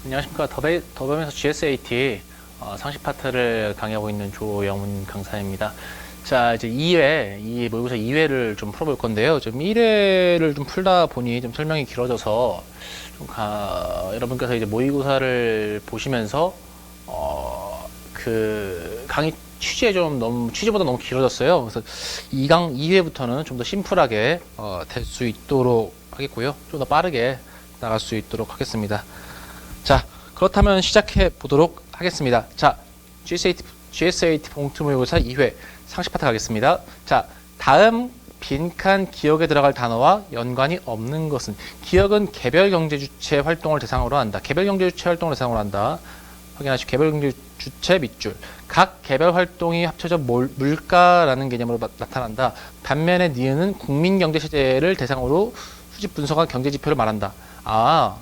안녕하십니까. 더베면서 GSAT 상식 파트를 강의하고 있는 조영훈 강사입니다. 자, 이제 2회, 이 모의고사 2회를 좀 풀어볼 건데요. 좀 1회를 좀 풀다 보니 좀 설명이 길어져서 여러분께서 이제 모의고사를 보시면서 그 강의 취지보다 너무 길어졌어요. 그래서 2회부터는 좀 더 심플하게 될 수 있도록 하겠고요. 좀 더 빠르게 나갈 수 있도록 하겠습니다. 자, 그렇다면 시작해 보도록 하겠습니다. 자, GSAT 봉투 모의고사 2회 상식 파트 가겠습니다. 자, 다음 빈칸 기억에 들어갈 단어와 연관이 없는 것은, 기억은 개별 경제 주체 활동을 대상으로 한다. 개별 경제 주체 활동을 대상으로 한다. 확인하시고, 개별 경제 주체 밑줄. 각 개별 활동이 합쳐져 물가라는 개념으로 나타난다. 반면에 니은은 국민 경제 체제를 대상으로 수집 분석한 경제 지표를 말한다. 아,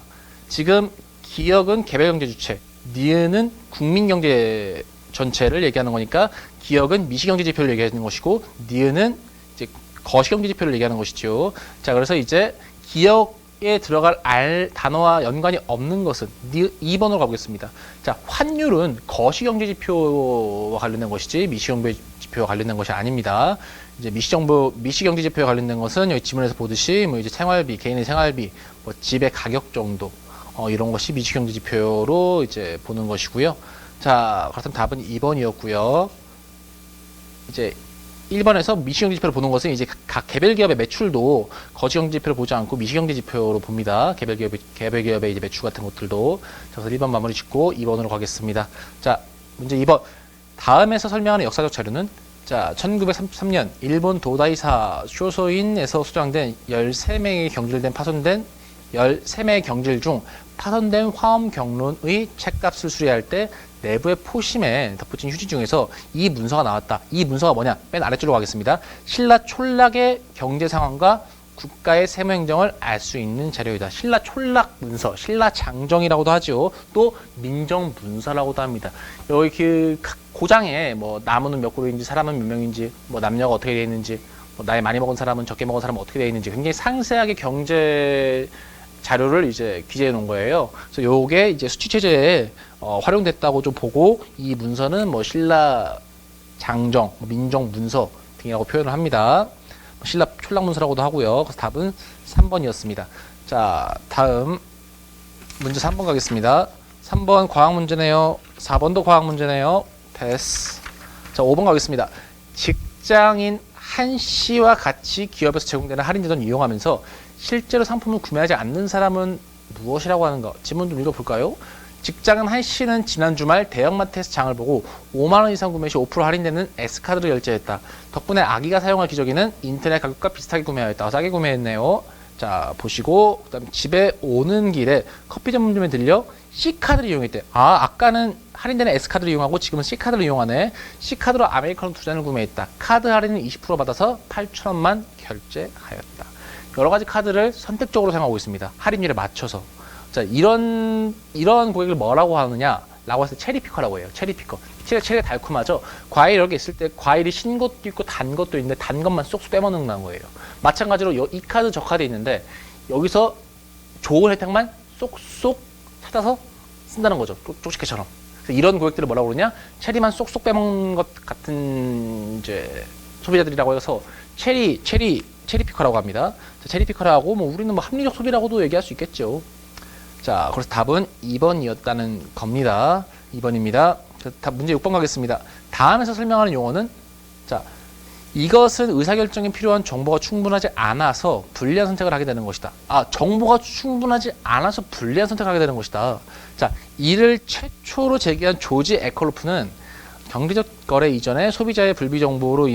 지금 기억은 개별 경제 주체, 니은은 국민 경제 전체를 얘기하는 거니까 기억은 미시 경제 지표를 얘기하는 것이고 니은은 이제 거시 경제 지표를 얘기하는 것이죠. 자, 그래서 이제 기억에 들어갈 단어와 연관이 없는 것은 2번으로 가보겠습니다. 자, 환율은 거시 경제 지표와 관련된 것이지 미시 경제 지표와 관련된 것이 아닙니다. 이제 미시 경제 지표와 관련된 것은 여기 지문에서 보듯이 뭐 이제 생활비, 개인의 생활비, 뭐 집의 가격 정도, 이런 것이 미시경제 지표로 이제 보는 것이고요. 자, 그렇다면 답은 2번이었고요. 이제 1번에서 미시경제 지표를 보는 것은 이제 각 개별 기업의 매출도 거시경제 지표를 보지 않고 미시경제 지표로 봅니다. 개별 기업의 이제 매출 같은 것들도. 자, 그래서 1번 마무리 짓고 2번으로 가겠습니다. 자, 문제 2번. 다음에서 설명하는 역사적 자료는, 자, 1933년 일본 도다이사 쇼소인에서 수장된 13명의 경질된 파손된 13매의 경질 중 파손된 화엄 경론의 책값을 수리할 때 내부의 포심에 덧붙인 휴지 중에서 이 문서가 나왔다. 이 문서가 뭐냐? 맨 아래줄로 가겠습니다. 신라 촌락의 경제 상황과 국가의 세무 행정을 알 수 있는 자료이다. 신라 촌락 문서, 신라 장정이라고도 하죠. 또 민정 문서라고도 합니다. 여기 그 고장에 뭐 나무는 몇 그루인지, 사람은 몇 명인지, 뭐 남녀가 어떻게 되어 있는지, 뭐 나이 많이 먹은 사람은 적게 먹은 사람은 어떻게 되어 있는지 굉장히 상세하게 경제 자료를 이제 기재해 놓은 거예요. 그래서 요게 이제 수치 체제에 활용됐다고 좀 보고, 이 문서는 뭐 신라 장정, 민정 문서 등이라고 표현을 합니다. 신라 촌락 문서라고도 하고요. 그래서 답은 3번이었습니다. 자, 다음 문제 3번 가겠습니다. 3번 과학 문제네요. 4번도 과학 문제네요. 됐어. 자, 5번 가겠습니다. 직장인 한 씨와 같이 기업에서 제공되는 할인 제도를 이용하면서 실제로 상품을 구매하지 않는 사람은 무엇이라고 하는가? 지문 좀 읽어볼까요? 직장인 한 씨는 지난 주말 대형마트에서 장을 보고 5만 원 이상 구매 시 5% 할인되는 S카드를 결제했다. 덕분에 아기가 사용할 기저귀는 인터넷 가격과 비슷하게 구매하였다. 싸게 구매했네요. 자, 보시고, 그 다음 집에 오는 길에 커피 전문점에 들려 C카드를 이용했대. 아, 아까는 할인되는 S카드를 이용하고 지금은 C카드를 이용하네. C카드로 아메리카노 2잔을 구매했다. 카드 할인은 20% 받아서 8,000원만 결제하였다. 여러 가지 카드를 선택적으로 사용하고 있습니다. 할인율에 맞춰서. 자, 이런 고객을 뭐라고 하느냐? 라고 해서 체리피커라고 해요. 체리피커. 체리가 달콤하죠? 과일 이렇게 있을 때 과일이 신 것도 있고 단 것도 있는데 단 것만 쏙쏙 빼먹는 거예요. 마찬가지로 이 카드 저 카드 있는데 여기서 좋은 혜택만 쏙쏙 찾아서 쓴다는 거죠. 쪽집게처럼. 이런 고객들을 뭐라고 그러냐? 체리만 쏙쏙 빼먹는 것 같은 이제 소비자들이라고 해서 체리피커라고 합니다. 체리피커라고, 뭐 우리는 뭐 합리적 소비라고도 얘기할 수 있겠죠. 자, 그래서 답은 2번이었다는 겁니다. 2번입니다. 문제 6번 가겠습니다. 다음에서 설명하는 용어는, 자, 이것은 의사결정에 필요한 정보가 충분하지 않아서 불리한 선택을 하게 되는 것이다. 아, 정보가 충분하지 않아서 불리한 선택을 하게 되는 것이다. 자, 이를 최초로 제기한 조지 에컬로프는 경제적 거래 이전에 소비자의 불비정보,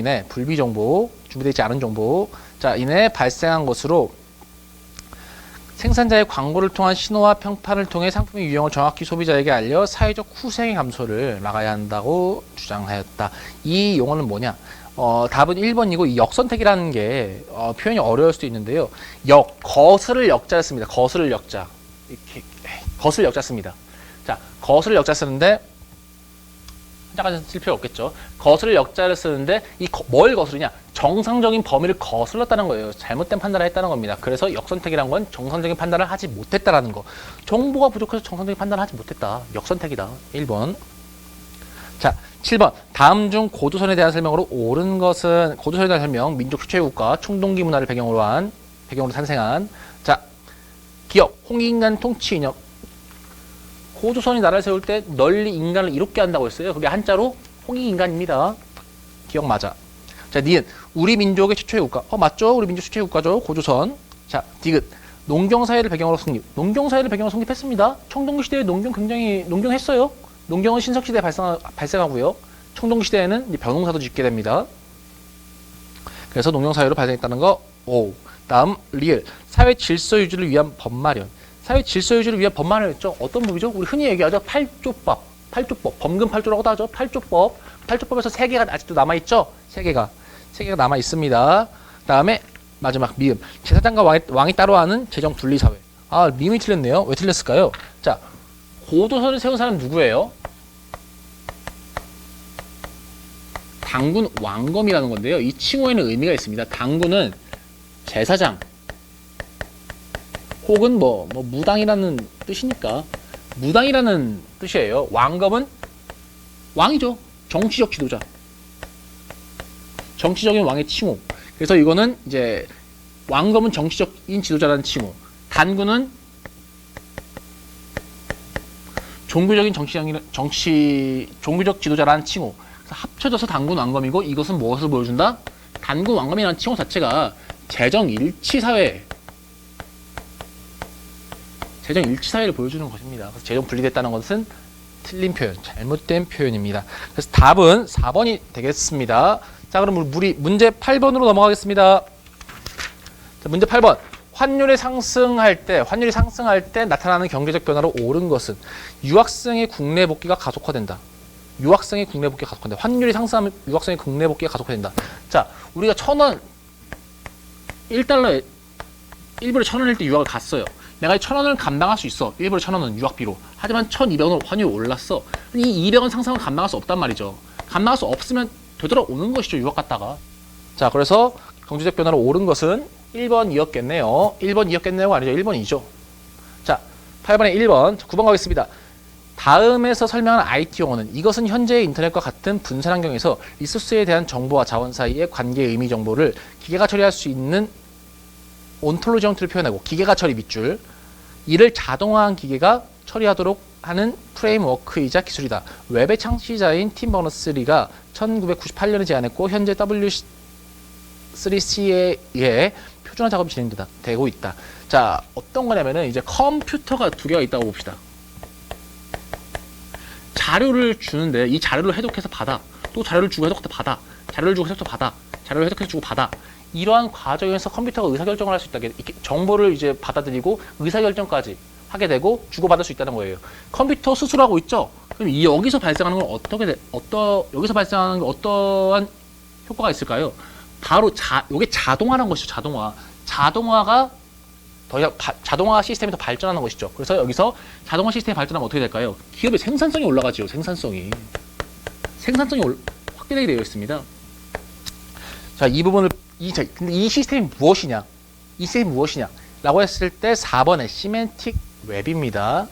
준비되어 있지 않은 정보, 자, 이내 발생한 것으로 생산자의 광고를 통한 신호와 평판을 통해 상품의 유형을 정확히 소비자에게 알려 사회적 후생의 감소를 막아야 한다고 주장하였다. 이 용어는 뭐냐? 답은 1번이고, 이 역선택이라는 게 표현이 어려울 수도 있는데요. 거스를 역자를 씁니다. 거스를 역자. 이렇게 거스를 역자 씁니다. 자, 거스를 역자 쓰는데 한자까지 쓸 필요 없겠죠. 거스를 역자를 쓰는데 뭘 거스르냐? 정상적인 범위를 거슬렀다는 거예요. 잘못된 판단을 했다는 겁니다. 그래서 역선택이란 건 정상적인 판단을 하지 못했다라는 거. 정보가 부족해서 정상적인 판단을 하지 못했다. 역선택이다. 1번. 자, 7번. 다음 중 고조선에 대한 설명으로 옳은 것은 고조선에 대한 설명, 민족 수채국가, 충동기 문화를 배경으로 탄생한. 자, 기억, 홍익인간 통치 이념. 고조선이 나라를 세울 때 널리 인간을 이롭게 한다고 했어요. 그게 한자로 홍익인간입니다. 기억 맞아. 자, 니은 우리 민족의 최초의 국가. 맞죠? 우리 민족 최초의 국가죠. 고조선. 자, 디귿 농경사회를 배경으로 성립. 농경사회를 배경으로 성립했습니다. 청동기 시대에 농경했어요. 농경은 신석시대에 발생하고요. 청동기 시대에는 벼농사도 짓게 됩니다. 그래서 농경사회로 발생했다는 거. 오. 다음 리을 사회 질서 유지를 위한 법 마련. 사회 질서 유지를 위한 법 마련이었죠. 어떤 법이죠? 우리 흔히 얘기하죠. 8조법. 범근 8조라고도 하죠. 8조법. 8조법에서 3개가 아직도 남아있죠? 3개가 남아있습니다. 그 다음에 마지막 미음. 제사장과 왕이 따로 하는 재정 분리사회. 미음이 틀렸네요. 왜 틀렸을까요? 자, 고조선을 세운 사람 누구예요? 당군 왕검이라는 건데요. 이 칭호에는 의미가 있습니다. 당군은 제사장 혹은 무당이라는 뜻이니까 무당이라는 뜻이에요. 왕검은 왕이죠. 정치적 지도자. 정치적인 왕의 칭호. 그래서 이거는 이제 왕검은 정치적인 지도자라는 칭호. 단군은 종교적 지도자라는 칭호. 그래서 합쳐져서 단군 왕검이고 이것은 무엇을 보여준다? 단군 왕검이라는 칭호 자체가 재정 일치 사회를 보여주는 것입니다. 그래서 재정 분리됐다는 것은 틀린 표현, 잘못된 표현입니다. 그래서 답은 4번이 되겠습니다. 자, 그럼 우리 문제 8번으로 넘어가겠습니다. 자, 문제 8번. 환율이 상승할 때 나타나는 경제적 변화로 옳은 것은 유학생의 국내 복귀가 가속화된다. 환율이 상승하면 유학생의 국내 복귀가 가속화된다. 자, 우리가 1,000원 1달러에 1불에 1,000원일 때 유학을 갔어요. 내가 1,000원을 감당할 수 있어. 1불에 1,000원은 유학비로. 하지만 1,200원으로 환율이 올랐어. 이 200원 상승은 감당할 수 없단 말이죠. 감당할 수 없으면 되돌아오는 것이죠. 유학 갔다가. 자, 그래서 경제적 변화로 옳은 것은 1번이었겠네요. 1번이었겠네요가 아니죠. 1번이죠. 자, 8번에 1번. 9번 가겠습니다. 다음에서 설명한 IT 용어는 이것은 현재의 인터넷과 같은 분산 환경에서 리소스에 대한 정보와 자원 사이의 관계 의미 정보를 기계가 처리할 수 있는 온톨로지 형태를 표현하고 기계가 처리 밑줄 이를 자동화한 기계가 처리하도록 하는 프레임워크이자 기술이다. 웹의 창시자인 팀 버너스-리가 1998년에 제안했고 현재 W3C에 의해 표준화 작업이 진행되고 있다. 자, 어떤 거냐면은 이제 컴퓨터가 2개가 있다고 봅시다. 자료를 주는데 이 자료를 해독해서 받아. 또 자료를 주고 해독해서 받아. 자료를 주고 해독해서 받아. 자료를 해독해서 주고 받아. 이러한 과정에서 컴퓨터가 의사결정을 할 수 있다. 이렇게 정보를 이제 받아들이고 의사결정까지 하게 되고 주고받을 수 있다는 거예요. 컴퓨터 수술하고 있죠? 그럼 여기서 발생하는 건 여기서 발생하는 건 어떠한 효과가 있을까요? 바로 이게 자동화라는 것이죠. 자동화 시스템이 더 발전하는 것이죠. 그래서 여기서 자동화 시스템이 발전하면 어떻게 될까요? 기업의 생산성이 올라가죠. 생산성이 확대되게 되어 있습니다. 자, 이 부분을 근데 이 시스템이 무엇이냐? 라고 했을 때 4번의 시멘틱 웹입니다.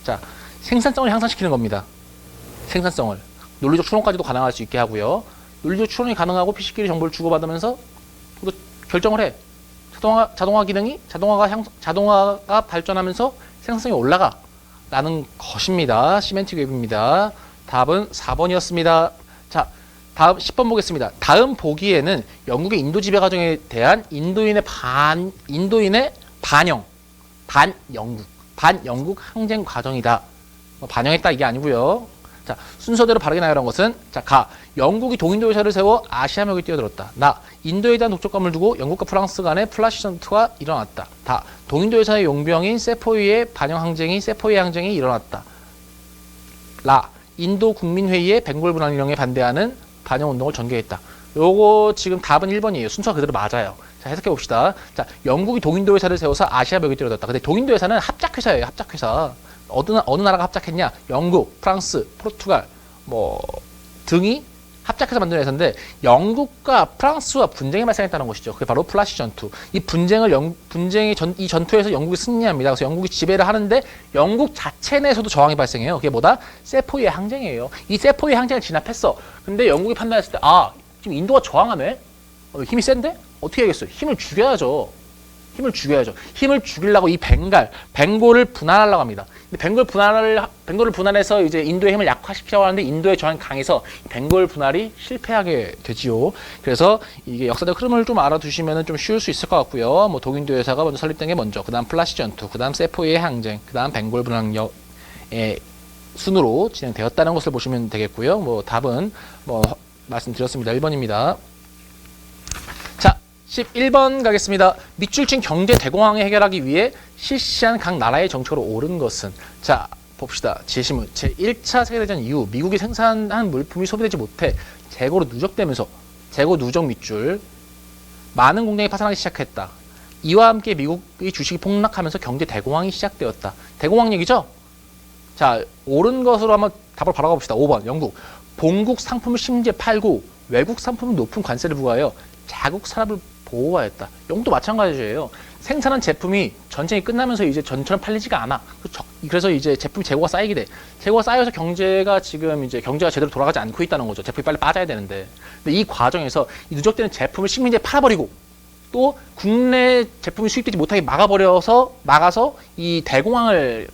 자, 생산성을 향상시키는 겁니다. 생산성을. 논리적 추론까지도 가능할 수 있게 하고요. 논리적 추론이 가능하고 PC끼리 정보를 주고받으면서 결정을 해. 자동화가 발전하면서 생산성이 올라가. 라는 것입니다. 시멘틱 웹입니다. 답은 4번이었습니다. 자, 다음 10번 보겠습니다. 다음 보기에는 영국의 인도 지배 과정에 대한 인도인의 반영국 항쟁 과정이다. 반영했다 이게 아니고요. 자, 순서대로 바르게 나열한 것은 자, 가. 영국이 동인도 회사를 세워 아시아역에 뛰어들었다. 나. 인도에 대한 독촉감을 두고 영국과 프랑스 간의 플라시 전투가 일어났다. 다. 동인도 회사의 용병인 세포이의 반영 항쟁이 일어났다. 라. 인도 국민회의의 벵골 분할령에 반대하는 반영운동을 전개했다. 요거 지금 답은 1번이에요. 순서가 그대로 맞아요. 자, 해석해 봅시다. 자, 영국이 동인도 회사를 세워서 아시아벽에 뛰어들었다. 근데 동인도 회사는 합작회사예요. 합작회사. 어느 나라가 합작했냐? 영국, 프랑스, 포르투갈, 등이 합작해서 만든 회사인데 영국과 프랑스와 분쟁이 발생했다는 것이죠. 그게 바로 플라시 전투. 이 이 전투에서 영국이 승리합니다. 그래서 영국이 지배를 하는데 영국 자체 내에서도 저항이 발생해요. 그게 뭐다? 세포위의 항쟁이에요. 이 세포위의 항쟁을 진압했어. 근데 영국이 판단했을 때 지금 인도가 저항하네? 힘이 센데? 어떻게 해야겠어요? 힘을 죽여야죠. 힘을 죽이려고 이 벵골을 분할하려고 합니다. 근데 벵골을 분할해서 이제 인도의 힘을 약화시키려고 하는데 인도의 저항이 강해서 벵골 분할이 실패하게 되지요. 그래서 이게 역사적 흐름을 좀 알아두시면 좀 쉬울 수 있을 것 같고요. 뭐 독인도 회사가 먼저 설립된 게 먼저, 그 다음 플라시 전투, 그 다음 세포의 항쟁, 그 다음 벵골 분할의 순으로 진행되었다는 것을 보시면 되겠고요. 뭐 답은 뭐 말씀드렸습니다. 1번입니다. 11번 가겠습니다. 밑줄친 경제 대공황을 해결하기 위해 실시한 각 나라의 정책으로 옳은 것은? 자, 봅시다. 제시문. 제1차 세계대전 이후 미국이 생산한 물품이 소비되지 못해 재고로 누적되면서 재고 누적 밑줄 많은 공장이 파산하기 시작했다. 이와 함께 미국의 주식이 폭락하면서 경제 대공황이 시작되었다. 대공황 얘기죠? 자, 옳은 것으로 한번 답을 바라가 봅시다. 5번 영국. 본국 상품을 심지어 팔고 외국 상품은 높은 관세를 부과하여 자국 산업을 보호하였다. 영국도 마찬가지예요. 생산한 제품이 전쟁이 끝나면서 이제 전처럼 팔리지가 않아. 그래서 이제 제품 재고가 쌓이게 돼. 재고가 쌓여서 경제가 제대로 돌아가지 않고 있다는 거죠. 제품이 빨리 빠져야 되는데. 근데 이 과정에서 이 누적되는 제품을 식민지에 팔아버리고 또 국내 제품이 수입되지 못하게 막아서 이 대공황을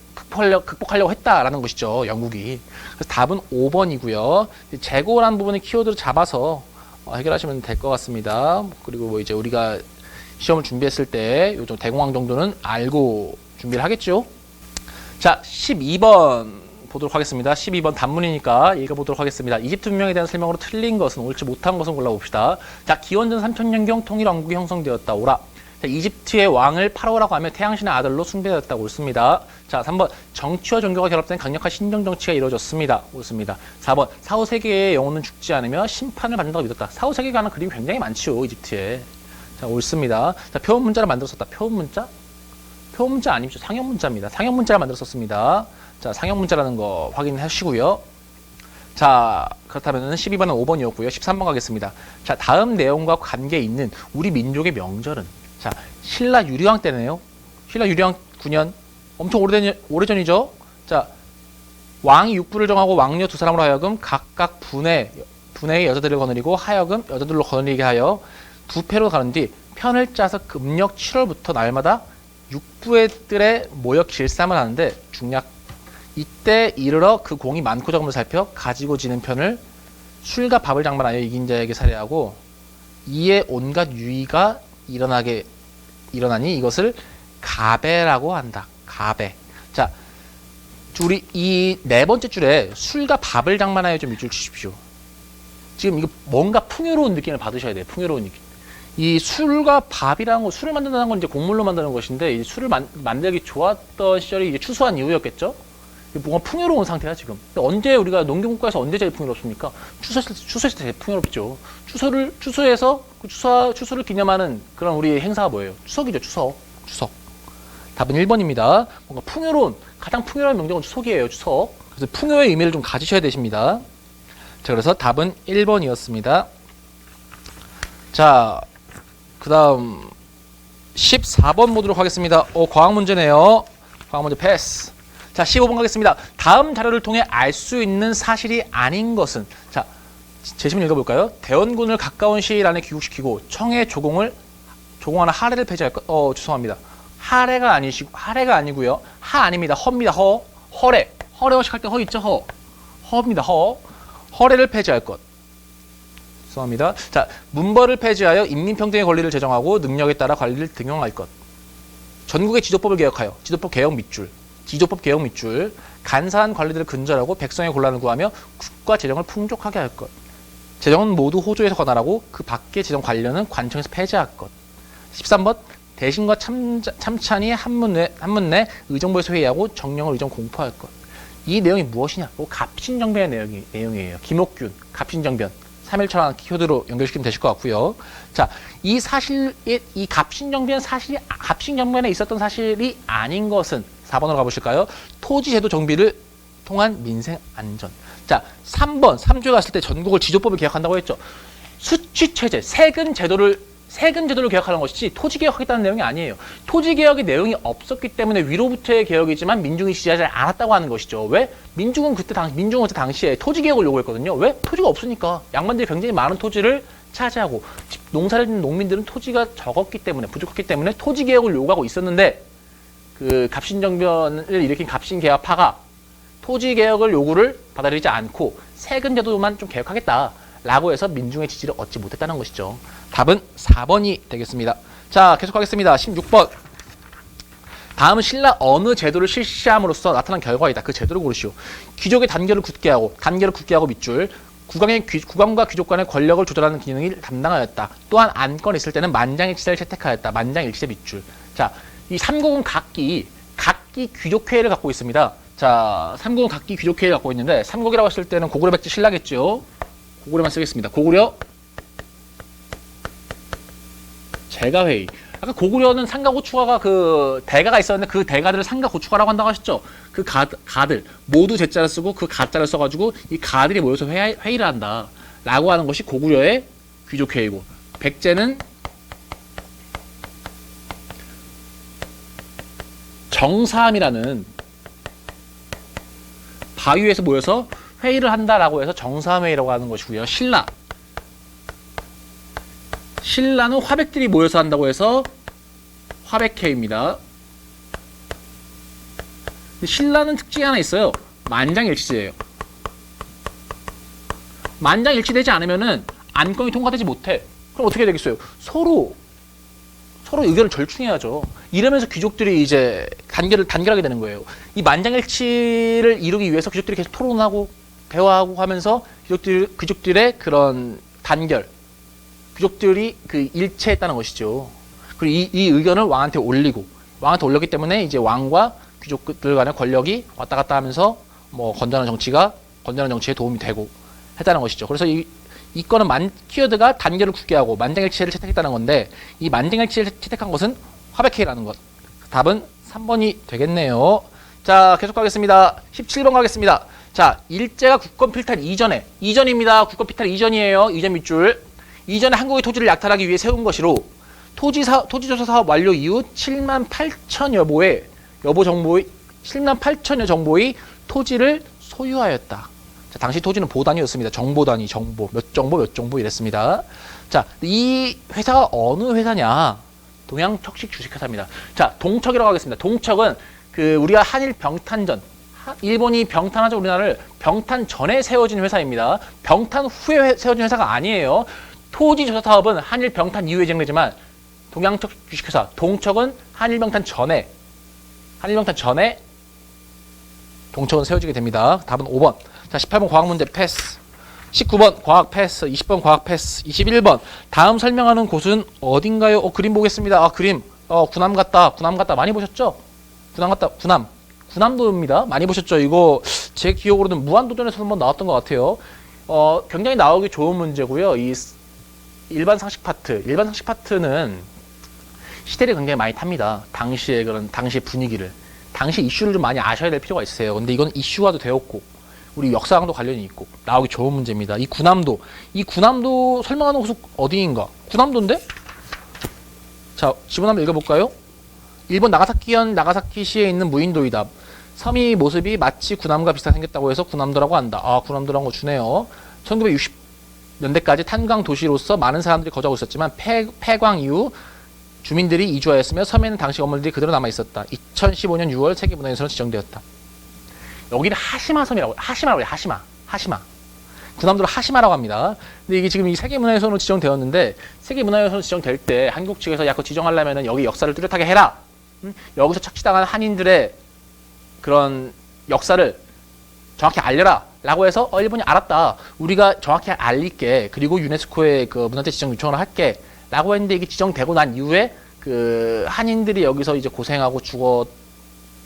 극복하려고 했다라는 것이죠. 영국이. 그래서 답은 5번이고요. 재고라는 부분을 키워드로 잡아서 해결하시면 될 것 같습니다. 그리고 뭐 이제 우리가 시험을 준비했을 때 요즘 대공황 정도는 알고 준비를 하겠죠. 자, 12번 보도록 하겠습니다. 12번 단문이니까 읽어보도록 하겠습니다. 이집트 문명에 대한 설명으로 틀린 것은, 옳지 못한 것은 골라봅시다. 자, 기원전 3000년경 통일왕국이 형성되었다. 오라. 자, 이집트의 왕을 파라오라고 하며 태양신의 아들로 숭배되었다고 옳습니다. 자, 3번 정치와 종교가 결합된 강력한 신정정치가 이루어졌습니다. 옳습니다. 4번 사후세계의 영혼은 죽지 않으며 심판을 받는다고 믿었다. 사후세계가 하는 그림이 굉장히 많지요. 이집트에. 자, 옳습니다. 자, 표현문자를 만들었었다. 표현문자? 표현문자 아니죠. 상형문자입니다. 상형문자를 만들었었습니다. 자, 상형문자라는 거 확인하시고요. 자, 그렇다면 12번은 5번이었고요. 13번 가겠습니다. 자, 다음 내용과 관계 있는 우리 민족의 명절은? 자, 신라 유리왕 때네요. 신라 유리왕 9년. 엄청 오래전이죠. 자, 왕이 육부를 정하고 왕녀 두 사람으로 하여금 각각 분해의 여자들을 거느리고 하여금 여자들로 거느리게 하여 두 패로 가는 뒤 편을 짜서 음력 7월부터 날마다 육부들의 모여 길쌈을 하는데 중략 이때 이르러 그 공이 많고 적음을 살펴 가지고 지는 편을 술과 밥을 장만하여 이긴 자에게 살해하고 이에 온갖 유의가 일어나니 이것을 가배라고 한다. 가배. 자, 우리 이 네 번째 줄에 술과 밥을 장만하여 좀 밑줄 치십시오. 지금 이거 뭔가 풍요로운 느낌을 받으셔야 돼요. 풍요로운 느낌. 이 술과 밥이라는 거, 술을 만든다는 건 이제 곡물로 만드는 것인데 이 술을 만들기 좋았던 시절이 이제 추수한 이후였겠죠. 뭔가 풍요로운 상태야 지금. 근데 언제 우리가 농경국가에서 언제 제일 풍요롭습니까? 추수했을 때 제일 풍요롭죠. 추수해서 그 추수를 기념하는 그런 우리 행사가 뭐예요? 추석이죠. 추석. 답은 1번입니다. 뭔가 가장 풍요로운 명절은 추석이에요. 추석. 그래서 풍요의 의미를 좀 가지셔야 되십니다. 자, 그래서 답은 1번이었습니다. 자, 그 다음 14번 보도록 하겠습니다. 과학 문제네요. 과학 문제 패스. 자, 15번 가겠습니다. 다음 자료를 통해 알 수 있는 사실이 아닌 것은? 자, 제시문 읽어볼까요? 대원군을 가까운 시일 안에 귀국시키고 청해 조공하는 하례를 폐지할 것. 죄송합니다. 하례가 아니고요. 하 아닙니다. 허입니다. 허례. 허례허식 할 때 허 있죠? 허입니다. 허례를 폐지할 것. 죄송합니다. 자, 문벌을 폐지하여 인민평등의 권리를 제정하고 능력에 따라 관리를 등용할 것. 전국의 지도법을 개혁하여 지도법 개혁 밑줄 간사한 관리들을 근절하고 백성의 곤란을 구하며 국가 재정을 풍족하게 할 것. 재정은 모두 호조에서 관할하고 그 밖의 재정 관련은 관청에서 폐지할 것. 13번 대신과 참찬이 한문 내 의정부에서 회의하고 정령을 의정 공포할 것. 이 내용이 무엇이냐? 갑신정변의 내용이에요. 김옥균, 갑신정변. 3.1차 키워드로 연결시키면 되실 것 같고요. 자, 이 갑신정변에 있었던 사실이 아닌 것은 4번으로 가보실까요? 토지제도 정비를 통한 민생 안전. 자, 3번 3조에 갔을 때 전국을 지조법을 개혁한다고 했죠. 수취체제, 세금 제도를 개혁하는 것이지 토지 개혁하겠다는 내용이 아니에요. 토지 개혁의 내용이 없었기 때문에 위로부터의 개혁이지만 민중이 지지하지 않았다고 하는 것이죠. 왜? 민중은 그때 당시에 토지 개혁을 요구했거든요. 왜? 토지가 없으니까. 양반들이 굉장히 많은 토지를 차지하고 농사를 짓는 농민들은 토지가 적었기 때문에 부족했기 때문에 토지 개혁을 요구하고 있었는데 그 갑신정변을 일으킨 갑신개화파가 토지 개혁을 요구를 받아들이지 않고 세금 제도만 좀 개혁하겠다라고 해서 민중의 지지를 얻지 못했다는 것이죠. 답은 4번이 되겠습니다. 자, 계속하겠습니다. 16번. 다음은 신라 어느 제도를 실시함으로써 나타난 결과이다. 그 제도를 고르시오. 귀족의 단결을 굳게 하고 밑줄. 국왕과 귀족 간의 권력을 조절하는 기능을 담당하였다. 또한 안건이 있을 때는 만장일치를 채택하였다. 만장일치의 밑줄. 자, 이 삼국은 각기 귀족회의를 갖고 있습니다. 자, 삼국은 각기 귀족회의를 갖고 있는데 삼국이라고 했을 때는 고구려, 백제, 신라겠죠. 고구려만 쓰겠습니다. 고구려 제가회의. 아까 고구려는 상가고추가가 그 대가가 있었는데 그 대가들을 상가고추가라고 한다고 하셨죠. 그 가들 모두 제자를 쓰고 그 가자를 써가지고 이 가들이 모여서 회의를 한다 라고 하는 것이 고구려의 귀족회의고, 백제는 정사함이라는 바위에서 모여서 회의를 한다라고 해서 정사함회의라고 하는 것이고요. 신라는 화백들이 모여서 한다고 해서 화백회의입니다. 신라는 특징이 하나 있어요. 만장일치제예요. 만장일치되지 않으면은 안건이 통과되지 못해. 그럼 어떻게 되겠어요? 서로 의견을 절충해야죠. 이러면서 귀족들이 이제 단결하게 되는 거예요. 이 만장일치를 이루기 위해서 귀족들이 계속 토론하고 대화하고 하면서 귀족들의 그런 단결, 귀족들이 그 일체했다는 것이죠. 그리고 이 의견을 왕한테 올렸기 때문에 이제 왕과 귀족들 간의 권력이 왔다 갔다 하면서 뭐 건전한 정치에 도움이 되고 했다는 것이죠. 그래서 이 건은 키워드가 단결을 굳게 하고 만장일치를 채택했다는 건데, 이 만장일치를 채택한 것은 화백회의라는 것. 답은 3번이 되겠네요. 자, 계속 가겠습니다. 17번 가겠습니다. 자, 일제가 국권 필탈 이전입니다. 국권 필탈 이전이에요. 이전 밑줄. 이전에 한국의 토지를 약탈하기 위해 세운 것이로 토지조사 사업 완료 이후 7만 8천여 정보의 토지를 소유하였다. 자, 당시 토지는 보단위였습니다. 몇 정보 이랬습니다. 자, 이 회사가 어느 회사냐? 동양척식 주식회사입니다. 자, 동척이라고 하겠습니다. 동척은 그 우리가 한일 병탄전, 일본이 병탄하죠, 우리나라를. 병탄 전에 세워진 회사입니다. 병탄 후에 세워진 회사가 아니에요. 토지조사 사업은 한일 병탄 이후에 진행되지만 동양척식 주식회사 동척은 한일 병탄 전에 동척은 세워지게 됩니다. 답은 5번. 자, 18번 과학 문제 패스. 19번 과학 패스. 20번 과학 패스. 21번 다음 설명하는 곳은 어딘가요? 그림 보겠습니다. 그림. 군함 같다. 많이 보셨죠? 군함도입니다. 많이 보셨죠? 이거 제 기억으로는 무한도전에서 한번 나왔던 것 같아요. 굉장히 나오기 좋은 문제고요. 이 일반 상식 파트는 시대를 굉장히 많이 탑니다. 당시의 분위기를. 당시 이슈를 좀 많이 아셔야 될 필요가 있어요. 근데 이건 이슈화도 되었고, 우리 역사랑도 관련이 있고, 나오기 좋은 문제입니다. 이 군함도 설명하는 곳은 어디인가? 군함도인데? 자, 지문 한번 읽어볼까요? 일본 나가사키시에 있는 무인도이다. 섬이 모습이 마치 군함과 비슷하게 생겼다고 해서 군함도라고 한다. 군함도라는 거 주네요. 1960년대까지 탄광 도시로서 많은 사람들이 거주하고 있었지만 폐광 이후 주민들이 이주하였으며 섬에는 당시 건물들이 그대로 남아있었다. 2015년 6월 세계문화유산으로 지정되었다. 여기는 하시마섬이라고 해요. 하시마. 군함도를 하시마라고 합니다. 근데 이게 지금 이 세계문화유산으로 지정되었는데, 세계문화유산으로 지정될 때 한국 측에서 약간 지정하려면 여기 역사를 뚜렷하게 해라. 여기서 착취당한 한인들의 그런 역사를 정확히 알려라 라고 해서 일본이 알았다. 우리가 정확히 알릴게. 그리고 유네스코에 그 문화재 지정 요청을 할게. 라고 했는데, 이게 지정되고 난 이후에 그 한인들이 여기서 이제 고생하고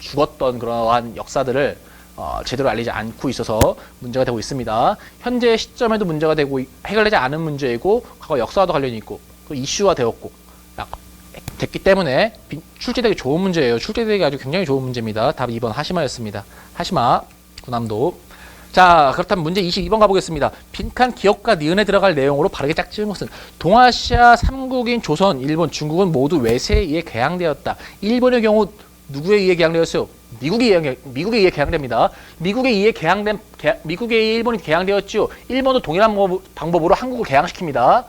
죽었던 그러한 역사들을 제대로 알리지 않고 있어서 문제가 되고 있습니다. 현재 시점에도 문제가 되고 해결되지 않은 문제이고, 과거 역사와도 관련이 있고, 이슈화 되었고 됐기 때문에 출제되기 좋은 문제예요. 출제되기 아주 굉장히 좋은 문제입니다. 답 2번 하시마였습니다. 하시마 부남도. 자, 그렇다면 문제 22번 가보겠습니다. 빈칸 기억과 니은에 들어갈 내용으로 바르게 짝지은 것은 동아시아 3국인 조선, 일본, 중국은 모두 외세에 의해 개항되었다. 일본의 경우 누구에 의해 개항되었어요? 미국에 의해 개항됩니다. 미국에 의해 일본이 개항되었죠. 일본도 동일한 방법으로 한국을 개항시킵니다.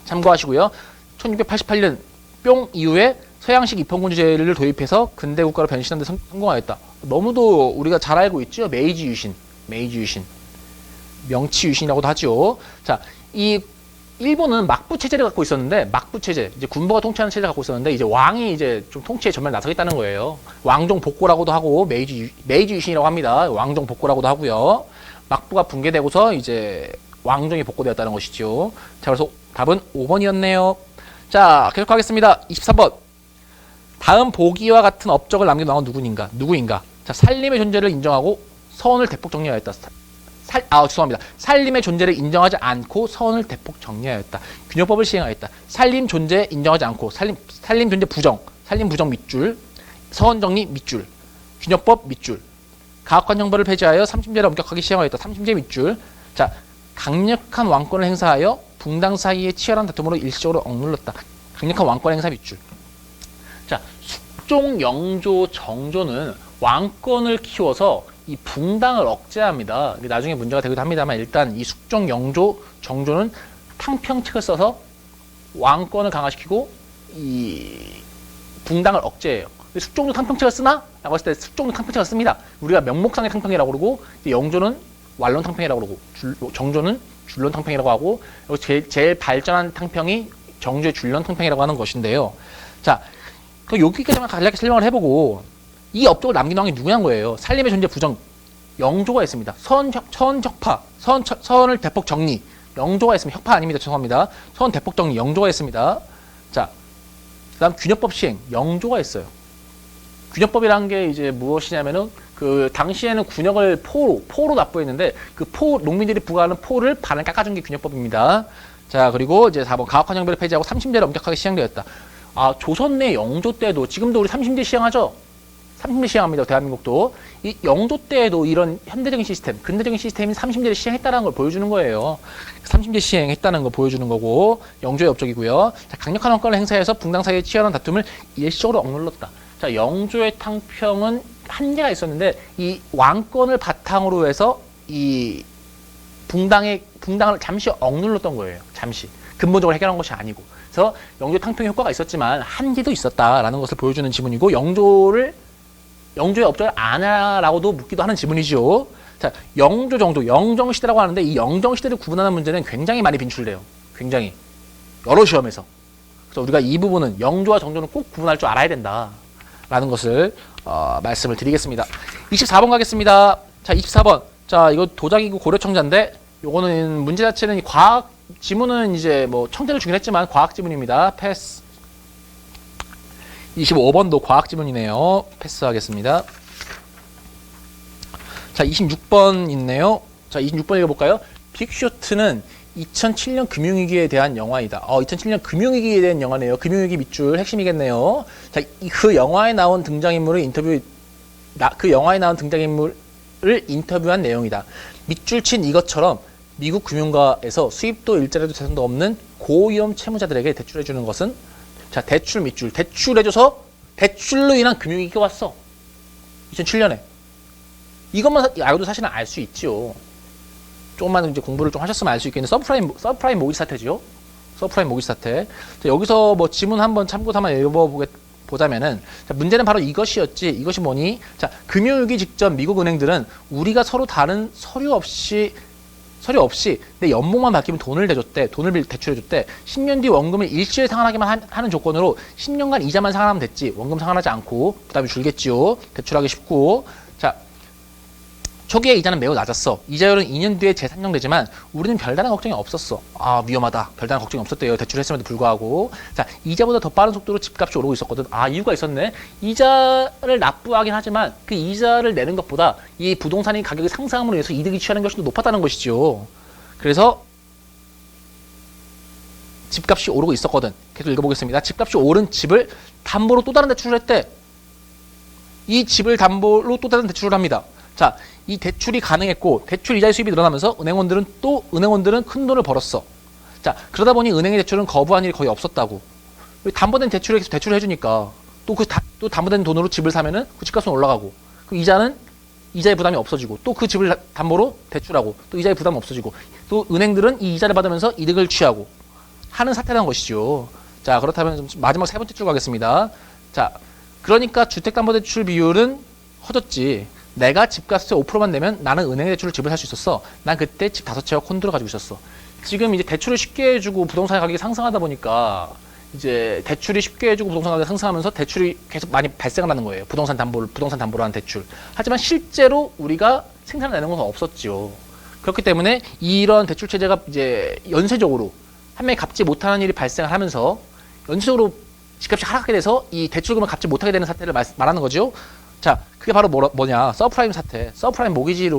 참고하시고요. 1688년 뿅 이후에 서양식 입헌군주제를 도입해서 근대 국가로 변신하는 데 성공하였다. 너무도 우리가 잘 알고 있죠. 메이지 유신, 명치 유신이라고도 하죠. 자, 이 일본은 막부 체제를 갖고 있었는데, 막부 체제, 이제 군부가 통치하는 체제를 갖고 있었는데, 이제 왕이 이제 좀 통치에 전면 나서겠다는 거예요. 왕정 복고라고도 하고, 메이지 유신이라고 합니다. 왕정 복고라고도 하고요. 막부가 붕괴되고서 이제 왕정이 복고되었다는 것이죠. 자, 그래서 답은 5번이었네요. 자, 계속하겠습니다. 23번. 다음 보기와 같은 업적을 남긴 왕은 누구인가? 자, 살림의 존재를 인정하고 서원을 대폭 정리하였다. 죄송합니다. 살림의 존재를 인정하지 않고 서원을 대폭 정리하였다. 균형법을 시행하였다. 살림 존재 인정하지 않고 살림 존재 부정, 살림 부정 밑줄, 서원 정리 밑줄, 균형법 밑줄. 가학관 형벌을 폐지하여 삼심제를 엄격하게 시행하였다. 삼심제 밑줄. 자, 강력한 왕권을 행사하여 붕당 사이의 치열한 다툼으로 일시적으로 억눌렀다. 강력한 왕권 행사 밑줄. 자, 숙종, 영조, 정조는 왕권을 키워서 이 붕당을 억제합니다. 나중에 문제가 되기도 합니다만 일단 이 숙종, 영조, 정조는 탕평책을 써서 왕권을 강화시키고 이 붕당을 억제해요. 숙종도 탕평책을 쓰나? 라고 했을 때 숙종도 탕평책을 씁니다. 우리가 명목상의 탕평이라고 그러고 영조는 완론 탕평이라고 그러고 정조는 줄론 탕평이라고 하고 제일 발전한 탕평이 정조의 줄론 탕평이라고 하는 것인데요. 자, 여기까지만 간략하게 설명을 해보고 이 업적을 남긴 왕이 누구냐는 거예요. 살림의 존재 부정, 영조가 있습니다. 서원을 대폭 정리, 영조가 있습니다. 혁파 아닙니다. 죄송합니다. 서원 대폭 정리, 영조가 있습니다. 자, 그 다음 균형법 시행, 영조가 있어요. 균형법이라는 게 이제 무엇이냐면은 그 당시에는 군역을 포로 납부했는데 그 농민들이 부과하는 포를 반을 깎아준 게 균형법입니다. 자, 그리고 이제 4번 가학관 형벌을 폐지하고 삼심제를 엄격하게 시행되었다. 아, 조선 내 영조 때도 지금도 우리 삼심제 시행하죠? 삼심제 시행합니다. 대한민국도. 이 영조 때에도 이런 현대적인 시스템, 근대적인 시스템인 삼심제를 시행했다는 걸 보여주는 거예요. 삼심제 시행했다는 걸 보여주는 거고 영조의 업적이고요. 자, 강력한 왕권을 행사해서 붕당 사이의 치열한 다툼을 일시적으로 억눌렀다. 자, 영조의 탕평은 한계가 있었는데 이 왕권을 바탕으로 해서 이 붕당을 잠시 억눌렀던 거예요. 잠시. 근본적으로 해결한 것이 아니고. 그래서 영조의 탕평 효과가 있었지만 한계도 있었다라는 것을 보여주는 지문이고 영조의 업적을 아냐라고도 묻기도 하는 지문이죠. 자, 영조 정조, 영정시대라고 하는데 이 영정시대를 구분하는 문제는 굉장히 많이 빈출돼요. 굉장히. 여러 시험에서. 그래서 우리가 이 부분은 영조와 정조는 꼭 구분할 줄 알아야 된다라는 것을 말씀을 드리겠습니다. 24번 가겠습니다. 자, 24번. 자, 이거 도자기고 고려청자인데 요거는 문제 자체는 과학 지문은 이제 뭐 청자를 주긴 했지만 과학 지문입니다. 패스. 25번도 과학 지문이네요. 패스하겠습니다. 자, 26번 있네요. 자, 26번 읽어볼까요? 빅쇼트는 2007년 금융위기에 대한 영화이다. 2007년 금융위기에 대한 영화네요. 금융위기 밑줄 핵심이겠네요. 자, 그 영화에 나온 등장인물을 인터뷰한 내용이다. 밑줄 친 이것처럼 미국 금융가에서 수입도 일자리도 재산도 없는 고위험 채무자들에게 대출해주는 것은 자, 대출 밑줄. 대출해줘서 대출로 인한 금융위기가 왔어. 2007년에. 이것만 알고도 사실은 알 수 있지요. 조금만 이제 공부를 좀 하셨으면 알 수 있겠는데 서프라임 모기지 사태죠. 서프라임 모기지 사태. 자, 여기서 뭐 지문 한번 참고서 한번 읽어보자면은 자, 문제는 바로 이것이었지. 이것이 뭐니? 자, 금융위기 직전 미국 은행들은 우리가 서로 다른 서류 없이 내 연봉만 바뀌면 돈을 대출해줬대. 10년 뒤 원금을 일시에 상환하기만 하는 조건으로 10년간 이자만 상환하면 됐지. 원금 상환하지 않고 부담이 줄겠지요. 대출하기 쉽고. 자, 초기에 이자는 매우 낮았어. 이자율은 2년 뒤에 재산정되지만 우리는 별다른 걱정이 없었어. 아, 위험하다. 별다른 걱정이 없었대요. 대출했음에도 불구하고. 자, 이자보다 더 빠른 속도로 집값이 오르고 있었거든. 아, 이유가 있었네. 이자를 납부하긴 하지만 그 이자를 내는 것보다 이 부동산이 가격이 상승함으로 인해서 이득이 취하는 것이 더 높았다는 것이죠. 그래서 집값이 오르고 있었거든. 계속 읽어보겠습니다. 집값이 오른 집을 담보로 또 다른 대출을 했대. 이 집을 담보로 또 다른 대출을 합니다. 자, 이 대출이 가능했고 대출 이자의 수입이 늘어나면서 은행원들은 큰 돈을 벌었어. 자, 그러다 보니 은행의 대출은 거부한 일이 거의 없었다고. 담보된 대출에 계속 대출을 해주니까 또 담보된 돈으로 집을 사면은 그 집값은 올라가고 그 이자의 부담이 없어지고 또 그 집을 담보로 대출하고 또 이자의 부담이 없어지고 또 은행들은 이 이자를 받으면서 이득을 취하고 하는 사태라는 것이죠. 자, 그렇다면 마지막 세 번째 줄 가겠습니다. 자, 그러니까 주택담보대출 비율은 커졌지. 내가 집값의 5%만 내면 나는 은행의 대출을 집을 살 수 있었어. 난 그때 집 5채와 콘도를 가지고 있었어. 지금 이제 대출을 쉽게 해주고 부동산 가격이 상승하다 보니까 이제 대출이 쉽게 해주고 부동산 가격이 상승하면서 대출이 계속 많이 발생하는 거예요. 부동산 담보로 하는 대출. 하지만 실제로 우리가 생산해내는 것은 없었지요. 그렇기 때문에 이런 대출 체제가 이제 연쇄적으로 한 명이 갚지 못하는 일이 발생을 하면서 연쇄적으로 집값이 하락하게 돼서 이 대출금을 갚지 못하게 되는 사태를 말하는 거죠. 자, 그게 바로 뭐냐? 서프라임 사태, 서프라임 모기지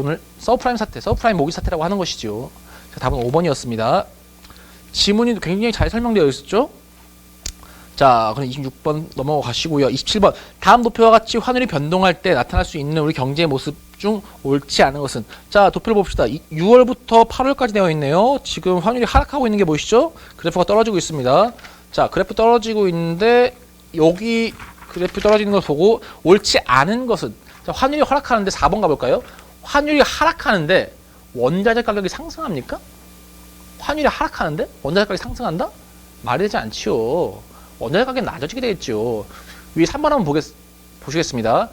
사태라고 하는 것이죠. 자, 답은 5번이었습니다. 지문이 굉장히 잘 설명되어 있었죠? 자, 그럼 26번 넘어가시고요. 27번. 다음 도표와 같이 환율이 변동할 때 나타날 수 있는 우리 경제의 모습 중 옳지 않은 것은? 자, 도표를 봅시다. 6월부터 8월까지 되어 있네요. 지금 환율이 하락하고 있는 게 보이시죠? 그래프가 떨어지고 있습니다. 자, 그래프 떨어지고 있는데 여기 그래프 떨어지는 걸 보고 옳지 않은 것은? 자, 환율이 하락하는데 4번 가볼까요? 환율이 하락하는데 원자재 가격이 상승합니까? 환율이 하락하는데 원자재 가격이 상승한다? 말이 되지 않지요. 원자재 가격이 낮아지게 되겠죠. 위에 3번 한번 보시겠습니다.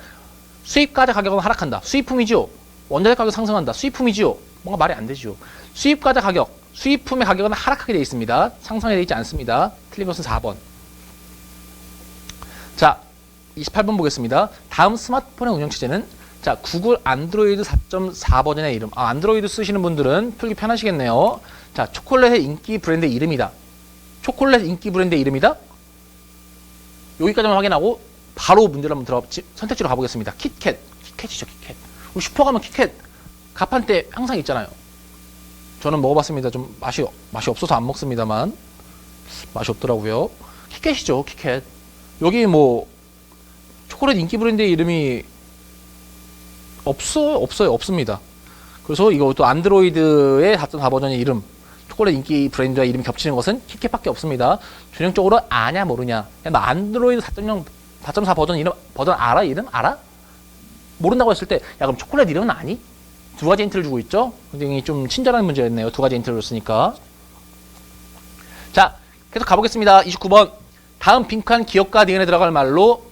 수입과자 가격은 하락한다. 수입품이지요. 원자재 가격 상승한다. 수입품이지요. 뭔가 말이 안 되지요. 수입과자 가격, 수입품의 가격은 하락하게 되어 있습니다. 상승하게 되어 있지 않습니다. 틀린 것은 4번. 자, 28번 보겠습니다. 다음 스마트폰의 운영체제는? 자, 구글 안드로이드 4.4 버전의 이름. 안드로이드 쓰시는 분들은 풀기 편하시겠네요. 자, 초콜릿의 인기 브랜드의 이름이다. 초콜릿 인기 브랜드의 이름이다. 여기까지만 확인하고 바로 문제를 한번 선택지로 가보겠습니다. 키캣이죠, 키캣. 우리 슈퍼 가면 키캣 가판대 항상 있잖아요. 저는 먹어봤습니다. 좀 맛이 없어서 안 먹습니다만 맛이 없더라고요. 키캣이죠, 키캣. 여기 뭐 초콜릿 인기 브랜드의 이름이 없습니다. 그래서 이것도 안드로이드의 4.4 버전의 이름, 초콜릿 인기 브랜드와 이름이 겹치는 것은 키캣밖에 없습니다. 전형적으로 아냐 모르냐. 야, 너 안드로이드 4.4 버전 알아? 이름 알아? 모른다고 했을 때, 야, 그럼 초콜릿 이름은 아니? 두 가지 힌트를 주고 있죠? 굉장히 좀 친절한 문제였네요. 두 가지 힌트를 줬으니까. 자, 계속 가보겠습니다. 29번. 다음 빈칸 기억과 니은에 들어갈 말로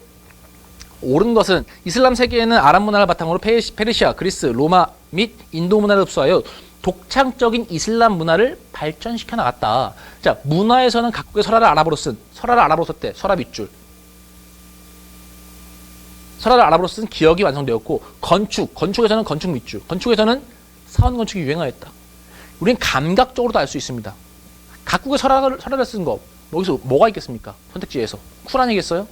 옳은 것은? 이슬람 세계에는 아랍 문화를 바탕으로 페르시아, 그리스, 로마 및 인도 문화를 흡수하여 독창적인 이슬람 문화를 발전시켜 나갔다. 자, 문화에서는 각국의 설화를 아랍어로 썼대. 설화 밑줄. 설화를 아랍어로 쓴 기억이 완성되었고, 건축에서는 건축 밑줄. 건축에서는 사원 건축이 유행하였다. 우리는 감각적으로도 알 수 있습니다. 각국의 설화를 쓴 거, 여기서 뭐가 있겠습니까? 선택지에서. 쿨안이겠어요?